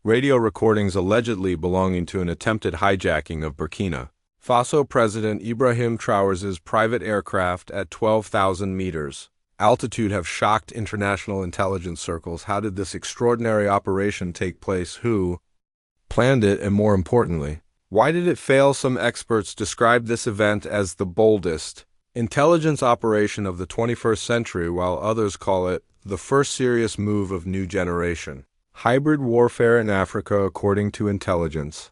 Radio recordings allegedly belonging to an attempted hijacking of Burkina Faso President Ibrahim Traoré's private aircraft at 12,000 meters altitude have shocked international intelligence circles. How did this extraordinary operation take place? Who planned it? And more importantly, why did it fail? Some experts describe this event as the boldest intelligence operation of the 21st century, while others call it the first serious move of new generation hybrid warfare in Africa. According to intelligence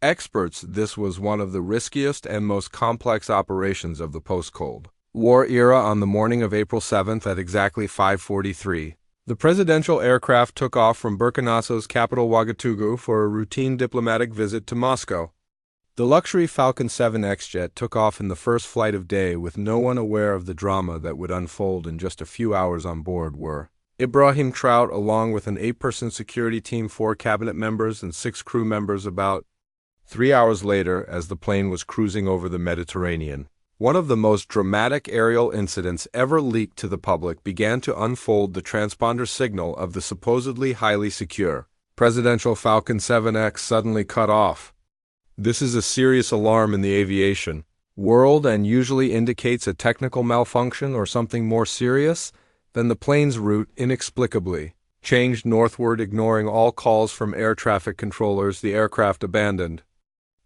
experts, this was one of the riskiest and most complex operations of the post-Cold War era. On the morning of April 7th at exactly 5:43, the presidential aircraft took off from Burkina Faso's capital Ouagadougou for a routine diplomatic visit to Moscow. The luxury Falcon 7X jet took off in the first flight of day, with no one aware of the drama that would unfold in just a few hours. On board were Ibrahim Traoré along with an 8-person security team, 4 cabinet members, and 6 crew members. About 3 hours later, as the plane was cruising over the Mediterranean, one of the most dramatic aerial incidents ever leaked to the public began to unfold. The transponder signal of the supposedly highly secure presidential Falcon 7X suddenly cut off. This is a serious alarm in the aviation world and usually indicates a technical malfunction or something more serious. Then the plane's route inexplicably changed northward, ignoring all calls from air traffic controllers. The aircraft abandoned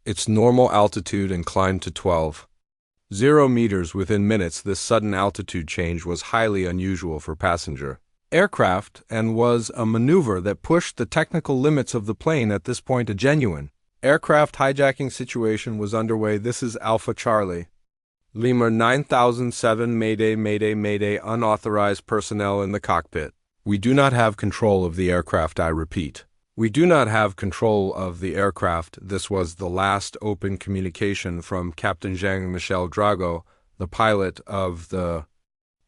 its normal altitude and climbed to 12,000 meters within minutes. This sudden altitude change was highly unusual for passenger aircraft and was a maneuver that pushed the technical limits of the plane. At this point, a genuine aircraft hijacking situation was underway. This is Alpha Charlie Lima 9007. Mayday, mayday, mayday. Unauthorized personnel in the cockpit. We do not have control of the aircraft. I repeat, we do not have control of the aircraft. This was the last open communication from Captain Jean-Michel Drago, the pilot of the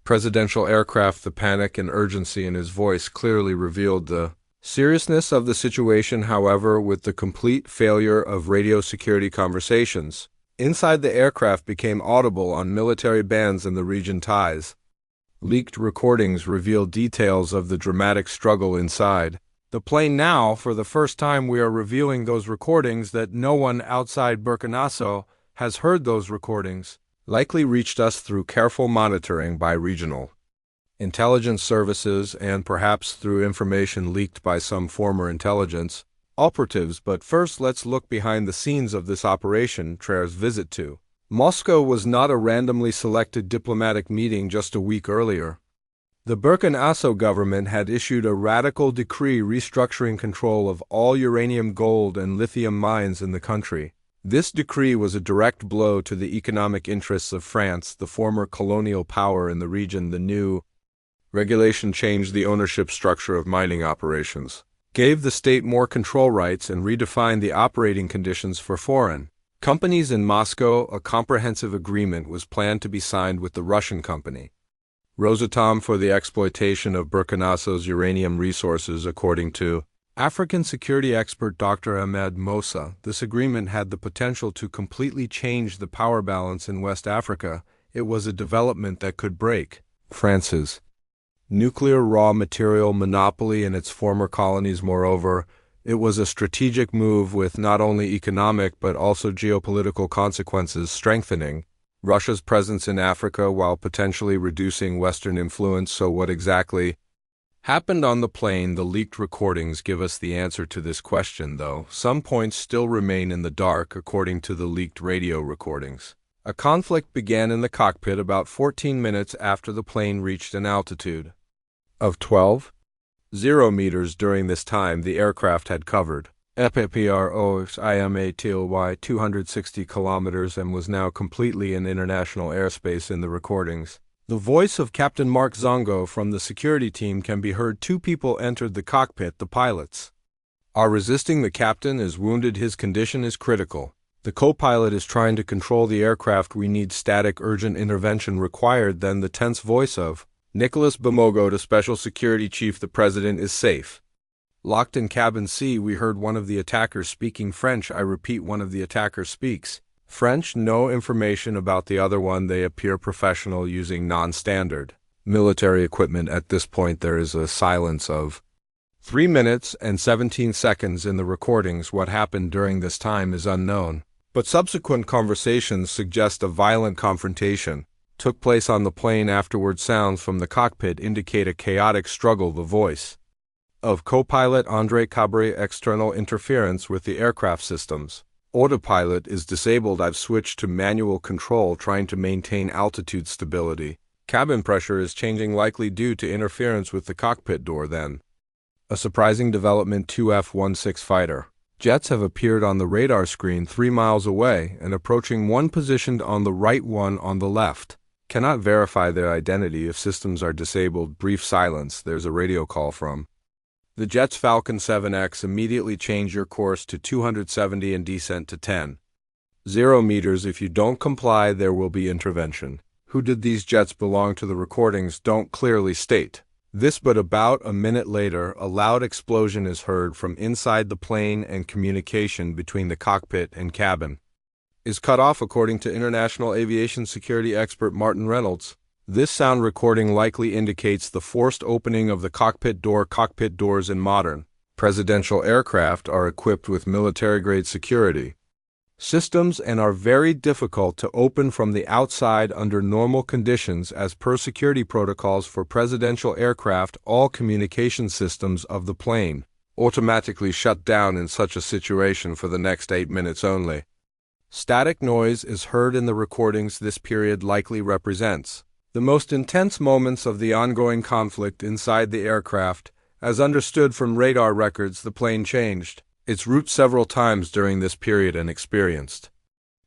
presidential aircraft. The panic and urgency in his voice clearly revealed the seriousness of the situation. However, with the complete failure of radio security, conversations inside the aircraft became audible on military bands in the region. Ties leaked recordings revealed details of the dramatic struggle inside the plane. Now, for the first time, we are revealing those recordings that no one outside Burkina Faso has heard. Those recordings likely reached us through careful monitoring by regional intelligence services and perhaps through information leaked by some former intelligence operatives. But first, let's look behind the scenes of this operation. Traoré's visit to Moscow was not a randomly selected diplomatic meeting. Just a week earlier, the Burkina Faso government had issued a radical decree restructuring control of all uranium, gold, and lithium mines in the country. This decree was a direct blow to the economic interests of France, the former colonial power in the region. The new regulation changed the ownership structure of mining operations, gave the state more control rights, and redefined the operating conditions for foreign companies in Moscow. A comprehensive agreement was planned to be signed with the Russian company Rosatom for the exploitation of Burkina Faso's uranium resources. According to African security expert Dr. Ahmed Moussa, this agreement had the potential to completely change the power balance in West Africa. It was a development that could break France's nuclear raw material monopoly in its former colonies. Moreover, it was a strategic move with not only economic but also geopolitical consequences, strengthening Russia's presence in Africa while potentially reducing Western influence. So what exactly happened on the plane? The leaked recordings give us the answer to this question, though some points still remain in the dark. According to the leaked radio recordings, a conflict began in the cockpit about 14 minutes after the plane reached an altitude of 12,000 meters. During this time, the aircraft had covered EPROXIMATLY 260 kilometers and was now completely in international airspace. In the recordings, the voice of Captain Mark Zongo from the security team can be heard. 2 people entered the cockpit. The pilots are resisting. The captain is wounded. His condition is critical. The co-pilot is trying to control the aircraft. We need static, urgent intervention required. Then the tense voice of Nicholas Bamogo to Special Security Chief. The president is safe. Locked in cabin C. We heard one of the attackers speaking French. I repeat, one of the attackers speaks French. No information about the other one. They appear professional, using non-standard military equipment. At this point, there is a silence of 3 minutes and 17 seconds in the recordings. What happened during this time is unknown, but subsequent conversations suggest a violent confrontation took place on the plane. Afterward, sounds from the cockpit indicate a chaotic struggle. The voice of co-pilot André Cabré. External interference with the aircraft systems. Autopilot is disabled. I've switched to manual control, trying to maintain altitude stability. Cabin pressure is changing, likely due to interference with the cockpit door. Then, a surprising development: 2 F-16 fighter jets have appeared on the radar screen 3 miles away and approaching, one positioned on the right, one on the left. Cannot verify their identity if systems are disabled. Brief silence. There's a radio call from the jet's Falcon 7X. Immediately change your course to 270 and descent to 10.0 meters. If you don't comply, there will be intervention. Who did these jets belong to? The recordings don't clearly state this, but about a minute later, a loud explosion is heard from inside the plane and communication between the cockpit and cabin is cut off, according to international aviation security expert Martin Reynolds. This sound recording likely indicates the forced opening of the cockpit door. Cockpit doors in modern presidential aircraft are equipped with military-grade security systems and are very difficult to open from the outside under normal conditions. As per security protocols for presidential aircraft, all communication systems of the plane automatically shut down in such a situation for the next 8 minutes only. Static noise is heard in the recordings. This period likely represents the most intense moments of the ongoing conflict inside the aircraft. As understood from radar records, the plane changed its route several times during this period and experienced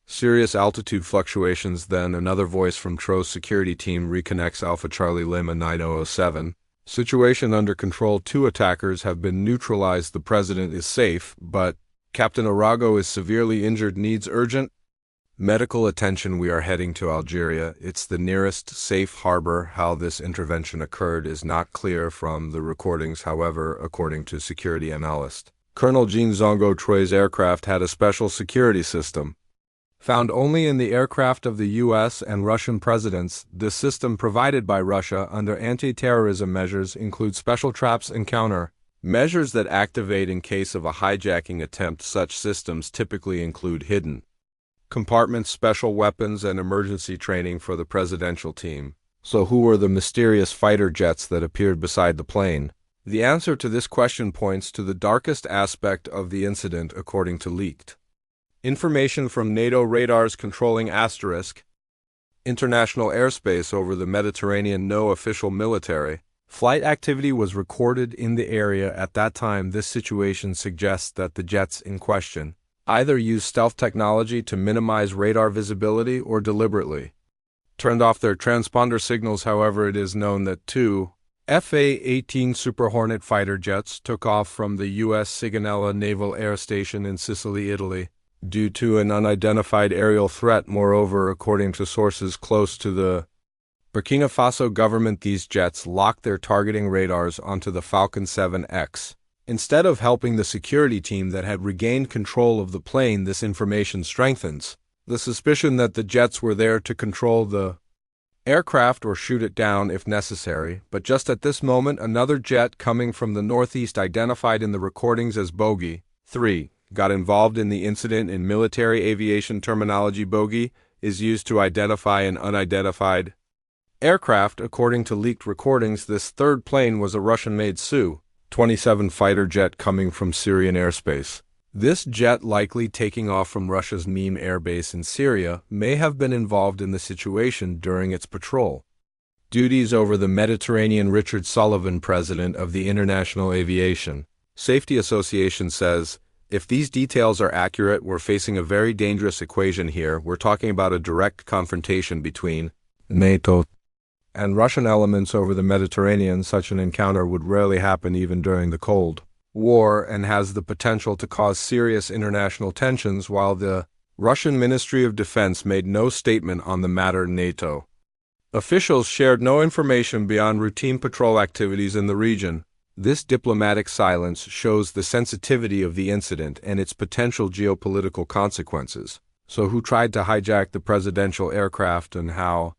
serious altitude fluctuations. Then another voice from TRO's security team reconnects. Alpha Charlie Lima 9007. Situation under control. 2 attackers have been neutralized. The president is safe, but Captain Arago is severely injured, needs urgent medical attention. We are heading to Algeria. It's the nearest safe harbor. How this intervention occurred is not clear from the recordings. However, according to security analyst Colonel Jean Zongo, Troy's aircraft had a special security system found only in the aircraft of the U.S. and Russian presidents. This system, provided by Russia under anti-terrorism measures, includes special traps and counter measures that activate in case of a hijacking attempt. Such systems typically include hidden compartments, special weapons, and emergency training for the presidential team. So who were the mysterious fighter jets that appeared beside the plane? The answer to this question points to the darkest aspect of the incident, according to leaked information from NATO radars controlling international airspace over the Mediterranean. No official military flight activity was recorded in the area at that time. This situation suggests that the jets in question either used stealth technology to minimize radar visibility or deliberately turned off their transponder signals. However, it is known that 2 FA-18 Super Hornet fighter jets took off from the U.S. Sigonella Naval Air Station in Sicily, Italy, due to an unidentified aerial threat. Moreover, according to sources close to the Burkina Faso government, these jets locked their targeting radars onto the Falcon 7X. Instead of helping the security team that had regained control of the plane, this information strengthens the suspicion that the jets were there to control the aircraft or shoot it down if necessary. But just at this moment, another jet coming from the northeast, identified in the recordings as Bogey 3, got involved in the incident. In military aviation terminology, Bogey is used to identify an unidentified aircraft. According to leaked recordings, this third plane was a Russian-made Su-27 fighter jet coming from Syrian airspace. This jet, likely taking off from Russia's Meme airbase in Syria, may have been involved in the situation during its patrol duties over the Mediterranean. Richard Sullivan, president of the International Aviation Safety Association, says, if these details are accurate, we're facing a very dangerous equation here. We're talking about a direct confrontation between NATO and Russian elements over the Mediterranean. Such an encounter would rarely happen even during the Cold War and has the potential to cause serious international tensions. While the Russian Ministry of Defense made no statement on the matter, NATO officials shared no information beyond routine patrol activities in the region. This diplomatic silence shows the sensitivity of the incident and its potential geopolitical consequences. So who tried to hijack the presidential aircraft and how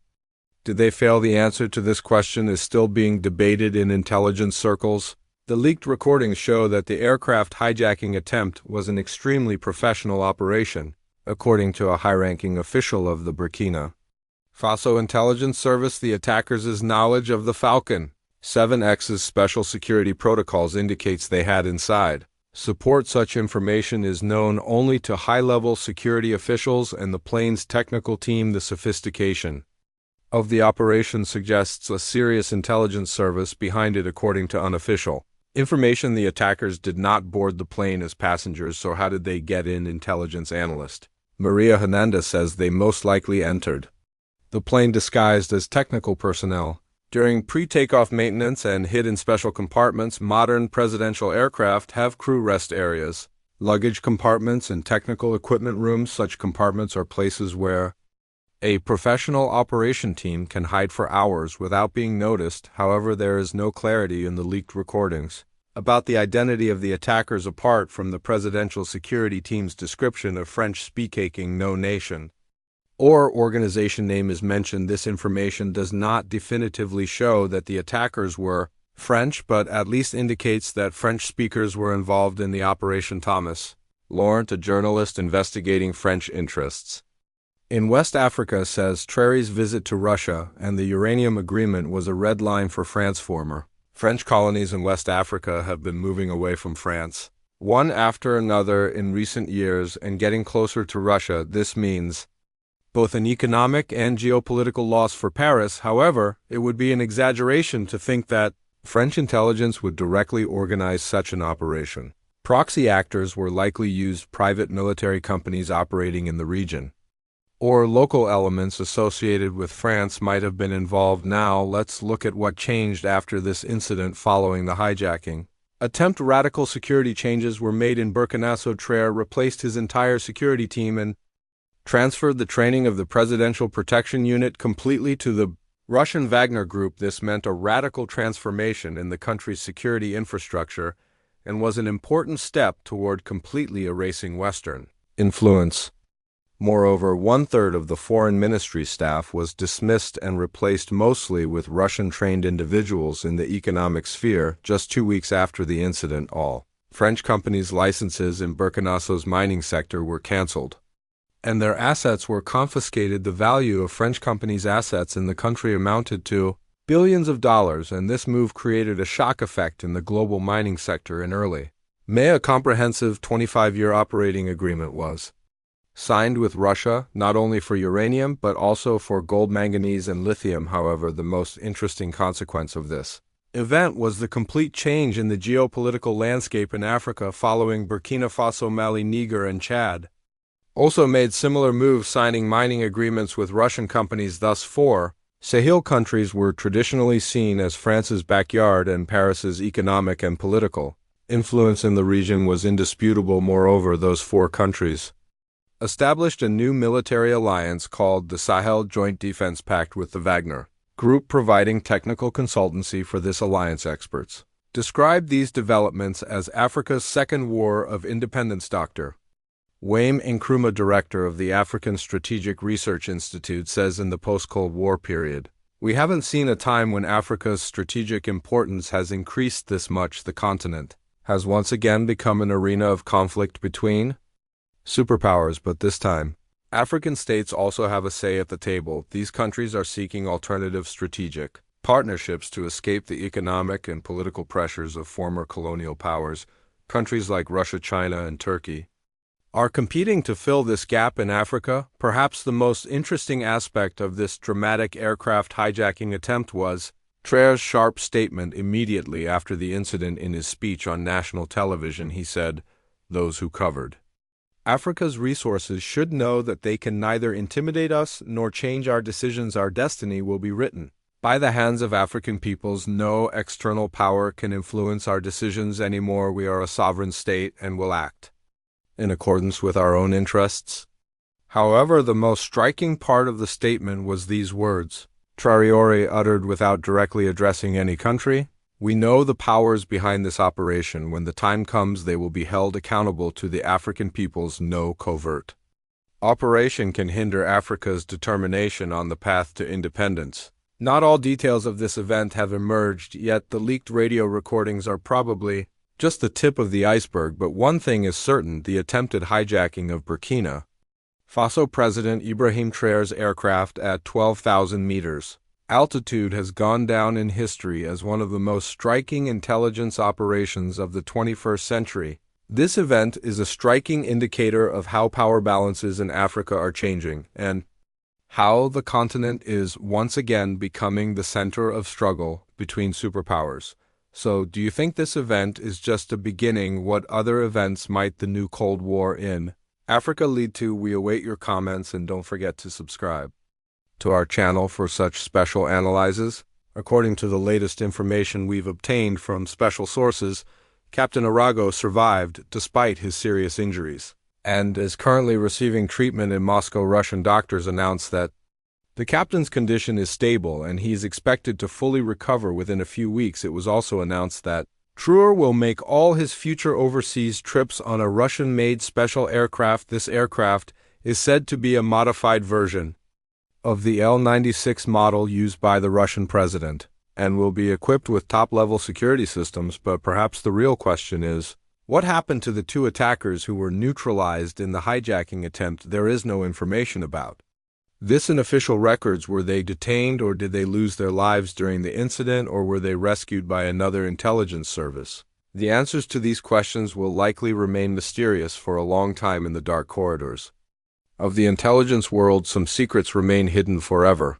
did they fail? The answer to this question is still being debated in intelligence circles. The leaked recordings show that the aircraft hijacking attempt was an extremely professional operation, according to a high-ranking official of the Burkina Faso intelligence service. The attackers' knowledge of the Falcon 7X's special security protocols indicates they had inside support. Such information is known only to high-level security officials and the plane's technical team. The sophistication of the operation suggests a serious intelligence service behind it. According to unofficial information, the attackers did not board the plane as passengers, so how did they get in? Intelligence analyst Maria Hernandez says they most likely entered the plane disguised as technical personnel. During pre-takeoff maintenance and hid in special compartments, modern presidential aircraft have crew rest areas, luggage compartments, and technical equipment rooms. Such compartments are places where a professional operation team can hide for hours without being noticed. However, there is no clarity in the leaked recordings about the identity of the attackers apart from the presidential security team's description of French-speaking. No nation or organization name is mentioned. This information does not definitively show that the attackers were French, but at least indicates that French speakers were involved in the operation. Thomas Laurent, a journalist investigating French interests in West Africa, says Traoré's visit to Russia and the uranium agreement was a red line for France. Former French colonies in West Africa have been moving away from France, one after another, in recent years and getting closer to Russia. This means both an economic and geopolitical loss for Paris. However, it would be an exaggeration to think that French intelligence would directly organize such an operation. Proxy actors were likely used private military companies operating in the region, or local elements associated with France might have been involved. Now, let's look at what changed after this incident following the hijacking attempt. Radical security changes were made in Burkina. Traoré replaced his entire security team and transferred the training of the Presidential Protection Unit completely to the Russian Wagner Group. This meant a radical transformation in the country's security infrastructure and was an important step toward completely erasing Western influence. Moreover, one-third of the foreign ministry staff was dismissed and replaced mostly with Russian-trained individuals in the economic sphere. Just 2 weeks after the incident, all French companies' licenses in Burkina Faso's mining sector were cancelled, and their assets were confiscated. The value of French companies' assets in the country amounted to billions of dollars, and this move created a shock effect in the global mining sector. In early May, a comprehensive 25-year operating agreement was signed with Russia, not only for uranium but also for gold, manganese, and lithium. However, the most interesting consequence of this event was the complete change in the geopolitical landscape in Africa following Burkina Faso, Mali, Niger, and Chad also made similar moves, signing mining agreements with Russian companies. Thus, four Sahel countries were traditionally seen as France's backyard, and Paris's economic and political influence in the region was indisputable. Moreover, those four countries established a new military alliance called the Sahel Joint Defense Pact with the Wagner Group, providing technical consultancy for this alliance. Experts described these developments as Africa's second war of independence. Dr. Wayne Nkrumah, director of the African Strategic Research Institute, says in the post-Cold War period, "We haven't seen a time when Africa's strategic importance has increased this much. The continent has once again become an arena of conflict between superpowers, but this time, African states also have a say at the table. These countries are seeking alternative strategic partnerships to escape the economic and political pressures of former colonial powers. Countries like Russia, China, and Turkey are competing to fill this gap in Africa." Perhaps the most interesting aspect of this dramatic aircraft hijacking attempt was Traoré's sharp statement immediately after the incident. In his speech on national television, he said, "Those who covered Africa's resources should know that they can neither intimidate us nor change our decisions. Our destiny will be written by the hands of African peoples. No external power can influence our decisions anymore. We are a sovereign state and will act in accordance with our own interests." However, the most striking part of the statement was these words Traoré uttered without directly addressing any country: "We know the powers behind this operation. When the time comes, they will be held accountable to the African peoples. No covert operation can hinder Africa's determination on the path to independence." Not all details of this event have emerged, yet the leaked radio recordings are probably just the tip of the iceberg, but one thing is certain: the attempted hijacking of Burkina Faso President Ibrahim Traoré's aircraft at 12,000 meters altitude has gone down in history as one of the most striking intelligence operations of the 21st century. This event is a striking indicator of how power balances in Africa are changing and how the continent is once again becoming the center of struggle between superpowers. So, do you think this event is just a beginning? What other events might the new Cold War in Africa lead to? We await your comments, and don't forget to subscribe to our channel for such special analyses. According to the latest information we've obtained from special sources, Captain Arago survived despite his serious injuries and is currently receiving treatment in Moscow. Russian doctors announced that the captain's condition is stable and he is expected to fully recover within a few weeks. It was also announced that Traoré will make all his future overseas trips on a Russian-made special aircraft. This aircraft is said to be a modified version of the Il-96 model used by the Russian president and will be equipped with top-level security systems. But perhaps the real question is, what happened to the two attackers who were neutralized in the hijacking attempt? There is no information about this in official records. Were they detained, or did they lose their lives during the incident, or were they rescued by another intelligence service? The answers to these questions will likely remain mysterious for a long time in the dark corridors of the intelligence world. Some secrets remain hidden forever.